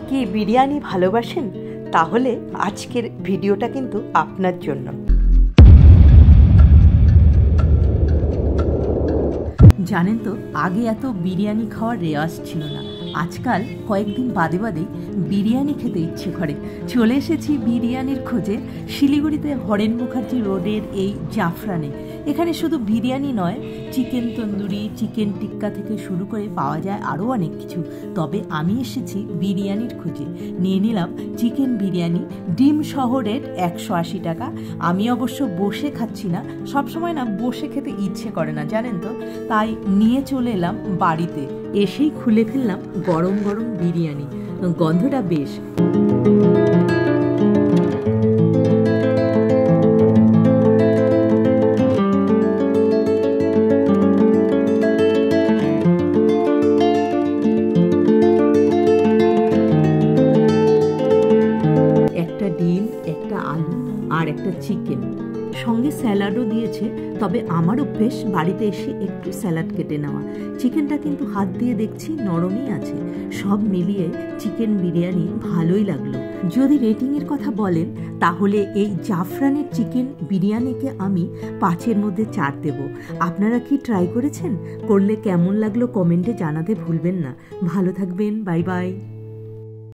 কি বিরিয়ানি ভালোবাসেন? তাহলে আজকের ভিডিওটা কিন্তু আপনার জন্য। জানেন তো, আগে এত বিরিয়ানি খাওয়ার রেওয়াজ ছিল না। আজকাল কয়েকদিন বাদে বাদেই বিরিয়ানি খেতে ইচ্ছে করে। চলে এসেছি বিরিয়ানির খোঁজে শিলিগুড়িতে হরেন মুখার্জি রোডের এই জাফরানে। এখানে শুধু বিরিয়ানি নয়, চিকেন তন্দুরি, চিকেন টিক্কা থেকে শুরু করে পাওয়া যায় আরও অনেক কিছু। তবে আমি এসেছি বিরিয়ানির খোঁজে। নিয়ে নিলাম চিকেন বিরিয়ানি, ডিম সহ রেট 180 টাকা। আমি অবশ্য বসে খাচ্ছি না, সবসময় না বসে খেতে ইচ্ছে করে না জানেন তো, তাই নিয়ে চলে এলাম বাড়িতে। এসেই খুলে ফেললাম গরম গরম বিরিয়ানি, গন্ধটা বেশ। একটা ডিম, একটা আলু আর একটা চিকেন, সঙ্গে স্যালাডও দিয়েছে। তবে আমার অভ্যেস বাড়িতে এসে একটু স্যালাড কেটে নেওয়া। চিকেনটা কিন্তু হাত দিয়ে দেখছি নরমই আছে। সব মিলিয়ে চিকেন বিরিয়ানি ভালোই লাগলো। যদি রেটিংয়ের কথা বলেন তাহলে এই জাফরানের চিকেন বিরিয়ানিকে আমি 5-এর মধ্যে 4 দেব। আপনারা কি ট্রাই করেছেন? করলে কেমন লাগলো কমেন্টে জানাতে ভুলবেন না। ভালো থাকবেন, বাই বাই।